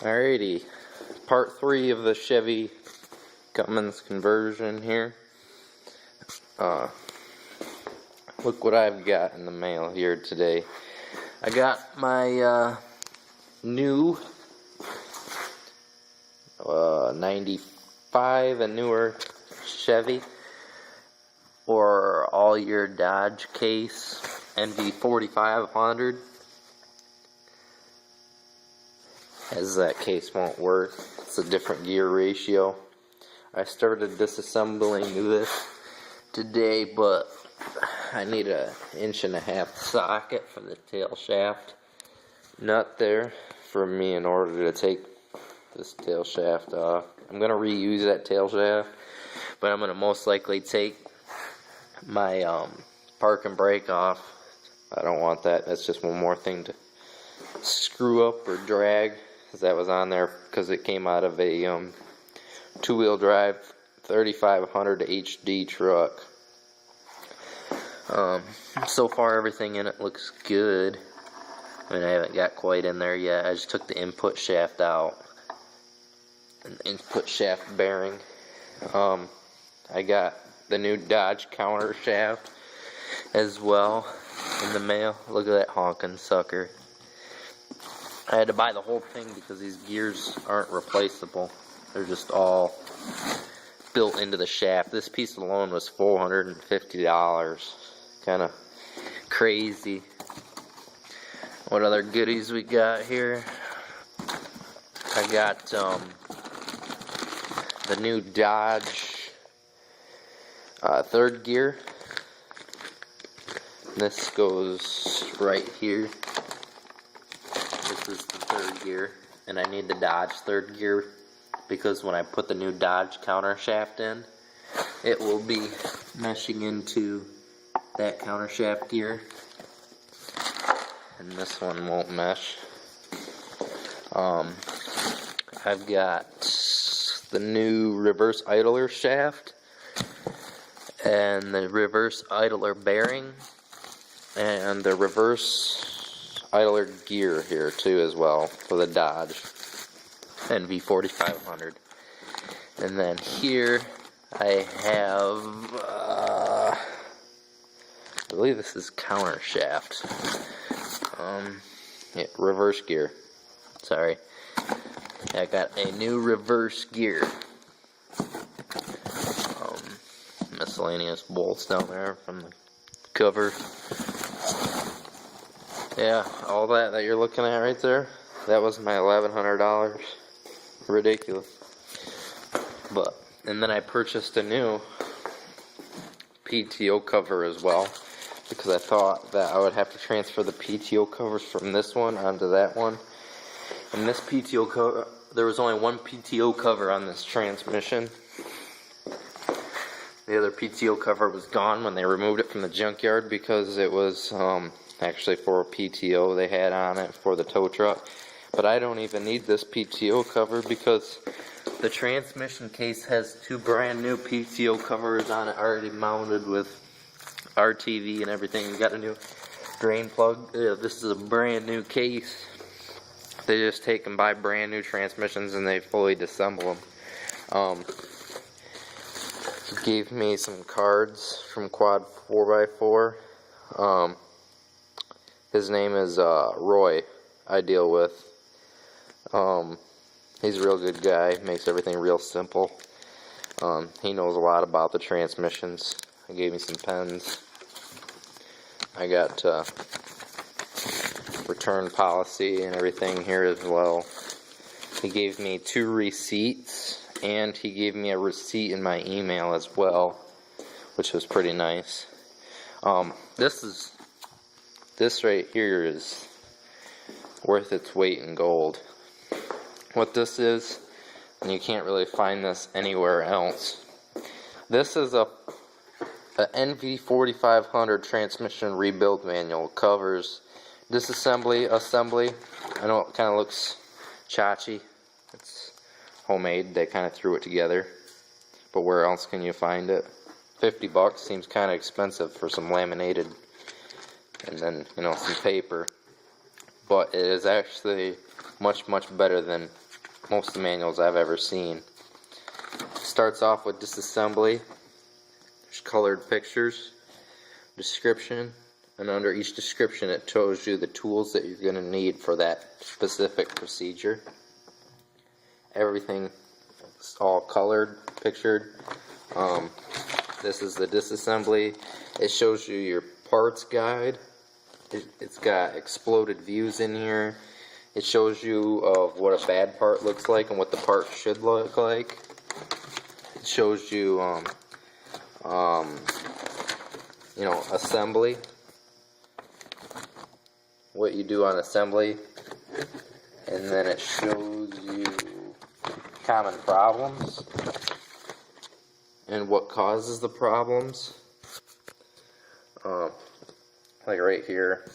Alrighty, part 3 of the Chevy Cummins conversion here. Look what I've got in the mail here today. I got my new 95 and newer Chevy or all year Dodge case NV4500. As that case won't work, it's a different gear ratio. I started disassembling this today, but I need an 1.5-inch socket for the tail shaft nut there for me in order to take this tail shaft off. I'm going to reuse that tail shaft, but I'm going to most likely take my park and brake off. I don't want that. That's just one more thing to screw up or drag, because that was on there because it came out of a two-wheel drive 3500 HD truck. So far everything in it looks good. I mean, I haven't got quite in there yet. I just took the input shaft out, an input shaft bearing. I got the new Dodge counter shaft as well in the mail. Look at that honking sucker. I had to buy the whole thing because these gears aren't replaceable. They're just all built into the shaft. This piece alone was $450. Kind of crazy. What other goodies we got here? I got the new Dodge third gear. This goes right here. This is the third gear, and I need the Dodge third gear because when I put the new Dodge counter shaft in, it will be meshing into that counter shaft gear, and this one won't mesh. I've got the new reverse idler shaft and the reverse idler bearing and the reverse idler gear here too as well for the Dodge NV4500. And then here I have I believe this is counter shaft. Yeah, reverse gear. Sorry. I got a new reverse gear. Miscellaneous bolts down there from the cover. Yeah, all that you're looking at right there, that was my $1,100. Ridiculous. And then I purchased a new PTO cover as well, because I thought that I would have to transfer the PTO covers from this one onto that one. And this PTO cover, there was only one PTO cover on this transmission. The other PTO cover was gone when they removed it from the junkyard because it was actually for a PTO they had on it for the tow truck. But I don't even need this PTO cover because the transmission case has 2 brand new PTO covers on it already mounted with RTV and everything. We got a new drain plug. This is a brand new case. They just take and buy brand new transmissions and they fully disassemble them. He gave me some cards from Quad 4x4. His name is Roy, I deal with. He's a real good guy, makes everything real simple. He knows a lot about the transmissions. He gave me some pens. I got return policy and everything here as well. He gave me 2 receipts, and he gave me a receipt in my email as well, which was pretty nice. This right here is worth its weight in gold. What this is, and you can't really find this anywhere else. This is a NV4500 transmission rebuild manual. Covers disassembly, assembly. I know it kind of looks tchotchke. It's homemade. They kind of threw it together. But where else can you find it? $50 seems kind of expensive for some laminated and then, some paper. But it is actually much better than most of the manuals I've ever seen. Starts off with disassembly. There's colored pictures, description, and under each description it shows you the tools that you're going to need for that specific procedure. Everything is all colored, pictured. This is the disassembly. It shows you your parts guide. It's got exploded views in here. It shows you of what a bad part looks like and what the part should look like. It shows you you know, assembly, what you do on assembly, and then it shows you common problems and what causes the problems. Like right here,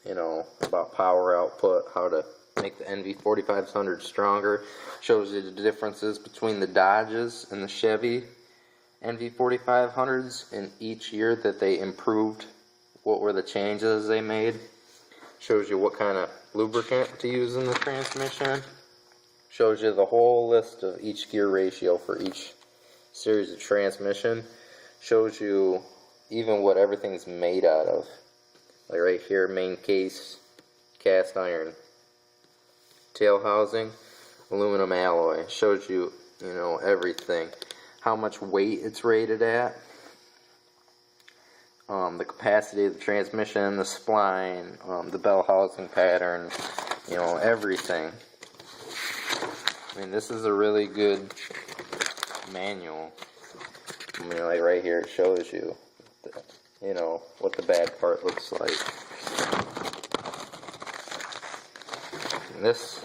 you know, about power output, how to make the NV4500 stronger. Shows you the differences between the Dodges and the Chevy NV4500s in each year that they improved. What were the changes they made? Shows you what kind of lubricant to use in the transmission. Shows you the whole list of each gear ratio for each series of transmission. Shows you even what everything's made out of. Like right here, main case, cast iron. Tail housing, aluminum alloy. Shows you, you know, everything. How much weight it's rated at. The capacity of the transmission, the spline, the bell housing pattern, you know, everything. I mean, this is a really good manual. I mean, like right here, it shows you, you know, what the bad part looks like. And this,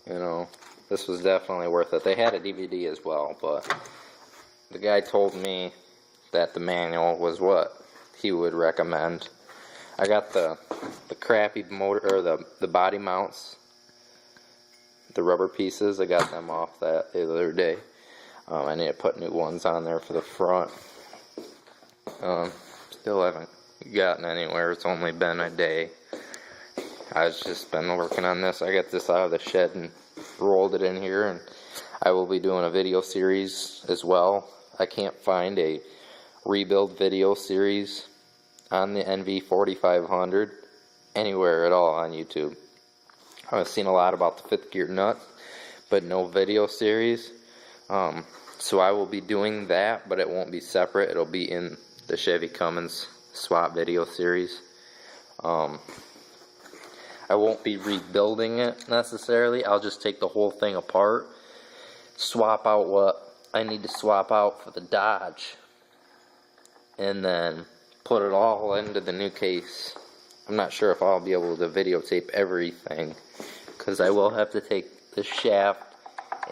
you know, this was definitely worth it. They had a DVD as well, but the guy told me that the manual was what he would recommend. I got the crappy motor, or the body mounts, the rubber pieces. I got them off that the other day. I need to put new ones on there for the front. Still haven't gotten anywhere. It's only been a day. I've just been working on this. I got this out of the shed and rolled it in here, and I will be doing a video series as well. I can't find a rebuild video series on the NV4500 anywhere at all on YouTube. I've seen a lot about the fifth gear nut, but no video series. So I will be doing that, but it won't be separate. It'll be in the Chevy Cummins swap video series. I won't be rebuilding it necessarily. I'll just take the whole thing apart, swap out what I need to swap out for the Dodge, and then put it all into the new case. I'm not sure if I'll be able to videotape everything, because I will have to take the shaft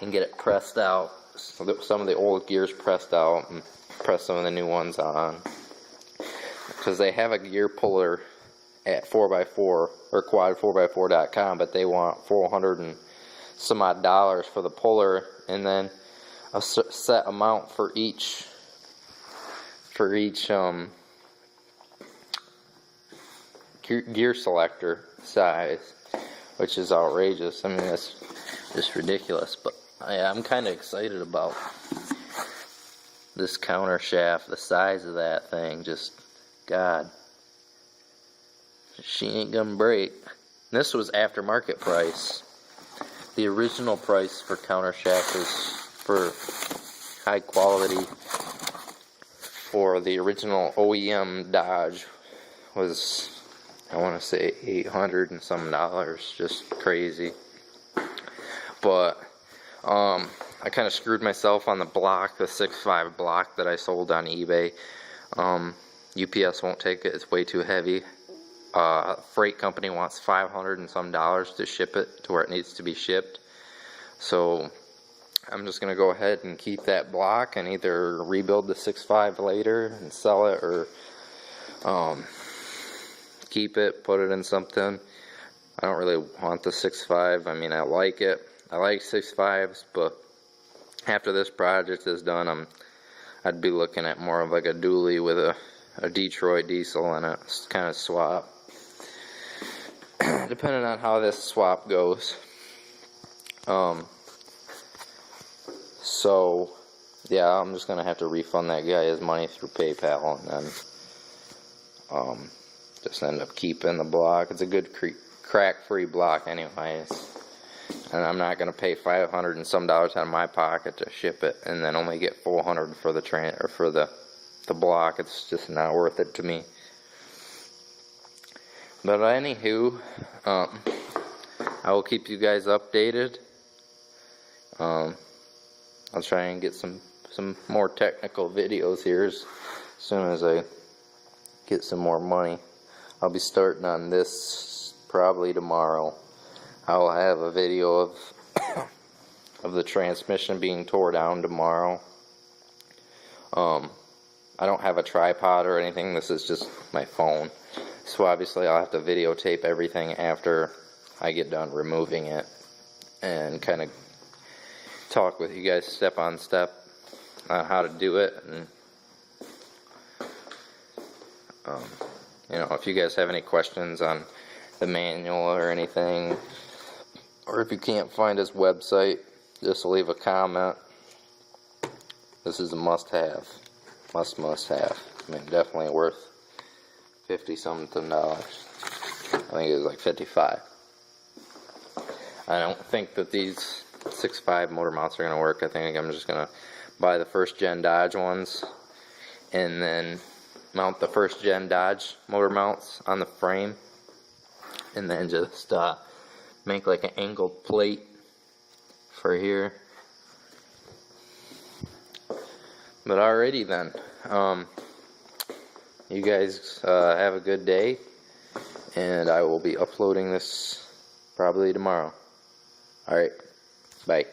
and get it pressed out, so that some of the old gears pressed out, and press some of the new ones on, because they have a gear puller at 4x4 or quad4x4.com, but they want $400 and some odd dollars for the puller, and then a set amount for each gear selector size, which is outrageous. I mean, that's just ridiculous. But I'm kind of excited about this counter shaft, the size of that thing. Just, God, she ain't gonna break. This was aftermarket price. The original price for counter shaft is, for high quality, for the original OEM Dodge, was, I want to say, $800 and some dollars. Just crazy. But I kind of screwed myself on the block, the 6.5 block that I sold on eBay. UPS won't take it. It's way too heavy. Freight company wants $500 and some dollars to ship it to where it needs to be shipped. So I'm just going to go ahead and keep that block and either rebuild the 6.5 later and sell it, or keep it, put it in something. I don't really want the 6.5. I mean, I like it. I like 6.5s, but after this project is done, I'd be looking at more of like a dually with a Detroit diesel in it, kind of swap. Depending on how this swap goes. So yeah, I'm just gonna have to refund that guy his money through PayPal, and then just end up keeping the block. It's a good crack-free block anyways, and I'm not gonna pay $500 and some out of my pocket to ship it, and then only get $400 for the block. It's just not worth it to me. But anywho, I will keep you guys updated. I'll try and get some more technical videos here as soon as I get some more money. I'll be starting on this probably tomorrow. I'll have a video of of the transmission being tore down tomorrow. I don't have a tripod or anything. This is just my phone. So obviously I'll have to videotape everything after I get done removing it, and kind of talk with you guys step on step on how to do it. And you know, if you guys have any questions on the manual or anything, or if you can't find his website, just leave a comment. This is a must-have. Must-have. I mean, definitely worth $50-something. I think it was like $55. I don't think that these 6.5 motor mounts are going to work. I think I'm just going to buy the first gen Dodge ones, and then mount the first gen Dodge motor mounts on the frame, and then just make like an angled plate for here. But alrighty then, you guys have a good day, and I will be uploading this probably tomorrow. Alright, bye.